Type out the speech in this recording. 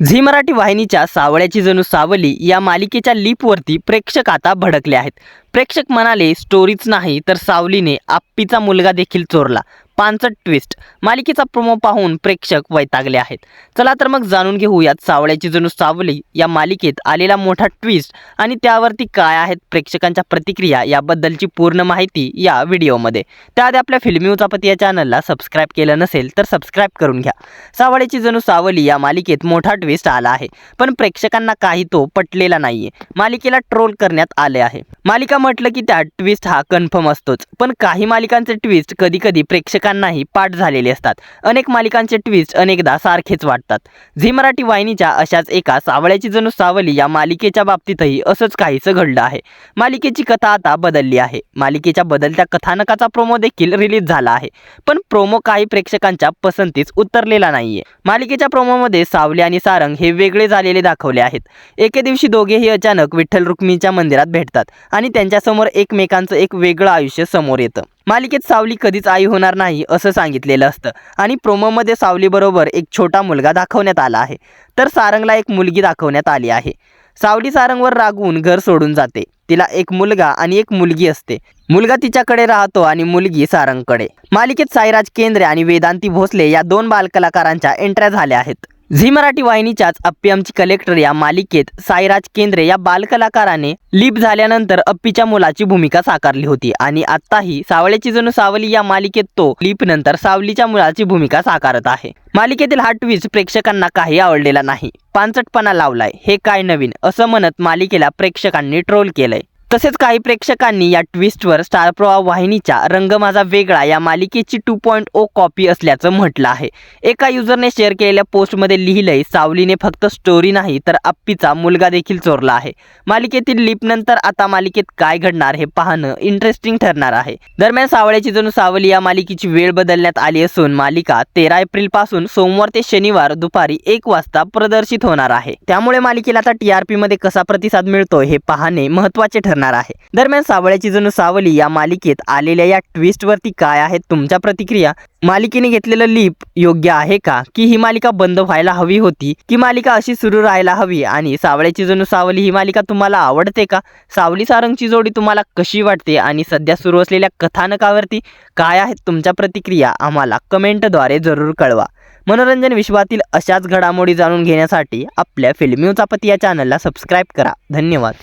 Zee Marathi वाहिनीच्या सावळ्याची जणू सावली या मालिकेच्या लीपवरती प्रेक्षक आता भडकले आहेत. प्रेक्षक म्हणाले, स्टोरीच नाही तर सावलीने आप्पीचा मुलगा देखील चोरला. पांचट ट्विस्ट. मालिकेचा प्रोमो पाहून प्रेक्षक वैतागले आहेत. चला तर मग जाणून घेऊयात सावळ्याची जणू सावली या मालिकेत आलेला मोठा ट्विस्ट आणि त्यावरती काय आहेत प्रेक्षकांच्या प्रतिक्रिया याबद्दलची पूर्ण माहिती या व्हिडिओमध्ये. त्याआधी आपल्या फिल्मी उचापती या चॅनलला सबस्क्राईब केलं नसेल तर सबस्क्राईब करून घ्या. सावळ्याची जणू सावली या मालिकेत मोठा ट्विस्ट आला आहे, पण प्रेक्षकांना काही तो पटलेला नाहीये. मालिकेला ट्रोल करण्यात आले आहे. मालिका म्हटलं की त्यात ट्विस्ट हा कन्फर्म असतोच, पण काही मालिकांचे ट्विस्ट कधी कधी प्रेक्षकांनाही पाठ झालेले असतात. अनेक मालिकांचे ट्विस्ट अनेकदा सारखेच वाटतात. झी मराठी वाहिनीच्या अशाच एका सावळ्याची जणू सावली या मालिकेच्या बाबतीतही असंच काहीसं घडलं आहे. मालिकेची कथा आता बदलली आहे. मालिकेच्या बदलत्या कथानकाचा प्रोमो देखील रिलीज झाला आहे, पण प्रोमो काही प्रेक्षकांच्या पसंतीस उतरलेला नाहीये. मालिकेच्या प्रोमोमध्ये सावली आणि सारंग हे वेगळे झालेले दाखवले आहेत. एके दिवशी दोघेही अचानक विठ्ठल रुक्मिणीच्या मंदिरात भेटतात आणि त्यांच्यासमोर एकमेकांचं एक वेगळं आयुष्य समोर येतं. मालिकेत सावली कधीच आई होणार नाही असं सांगितलेलं असतं आणि प्रोमोमध्ये सावलीबरोबर एक छोटा मुलगा दाखवण्यात आला आहे, तर सारंगला एक मुलगी दाखवण्यात आली आहे. सावली सारंगवर रागवून घर सोडून जाते. तिला एक मुलगा आणि एक मुलगी असते. मुलगा तिच्याकडे राहतो आणि मुलगी सारंगकडे. मालिकेत साईराज केंद्रे आणि वेदांती भोसले या दोन बालकलाकारांच्या एंट्र्या झाल्या आहेत. झी मराठी वाहिनीच्याच अप्पी आमची कलेक्टर या मालिकेत साईराज केंद्रे या बालकलाकाराने लीप झाल्यानंतर अप्पीच्या मुलाची भूमिका साकारली होती आणि आत्ताही सावळ्याची जणू सावली या मालिकेत तो लीप नंतर सावलीच्या मुलाची भूमिका साकारत आहे. मालिकेतील हा ट्विस्ट प्रेक्षकांना काही आवडलेला नाही. पांचटपणा लावलाय, हे काय नवीन असं म्हणत मालिकेला प्रेक्षकांनी ट्रोल केलंय. तसेच काही प्रेक्षकांनी या ट्विस्टवर स्टार प्रवाह वाहिनीच्या रंग माझा वेगळा या मालिकेची 2.0 कॉपी असल्याचं म्हटलं आहे. एका युजरने शेअर केलेल्या पोस्टमध्ये लिहिलंय, सावलीने फक्त स्टोरी नाही तर अप्पीचा मुलगा देखील चोरला आहे. मालिकेतील लीपनंतर आता मालिकेत काय घडणार हे पाहणं इंटरेस्टिंग ठरणार आहे. दरम्यान सावळ्याची जणू सावली या मालिकेची वेळ बदलण्यात आली असून मालिका 13 एप्रिल पासून सोमवार ते शनिवार दुपारी 1 वाजता प्रदर्शित होणार आहे. त्यामुळे मालिकेला आता TRP मध्ये कसा प्रतिसाद मिळतो हे पाहणे महत्त्वाचे ठरणार आहे. दरम्यान सावळ्याची जणू सावली या मालिकेत आलेल्या या ट्विस्ट वरती काय आहेत तुमच्या प्रतिक्रिया? मालिकेने घेतलेलं लीप योग्य आहे का, की ही मालिका बंद व्हायला हवी होती, की मालिका अशी सुरू राहायला हवी? आणि सावळ्याची जणू सावली ही मालिका तुम्हाला आवडते का? सावली सारंगची जोडी तुम्हाला कशी वाटते आणि सध्या सुरू असलेल्या कथानकावरती काय आहेत तुमच्या प्रतिक्रिया? आम्हाला कमेंटद्वारे जरूर कळवा. मनोरंजन विश्वातील अशाच घडामोडी जाणून घेण्यासाठी आपल्या फिल्मी उचापती या चॅनलला सबस्क्राईब करा. धन्यवाद.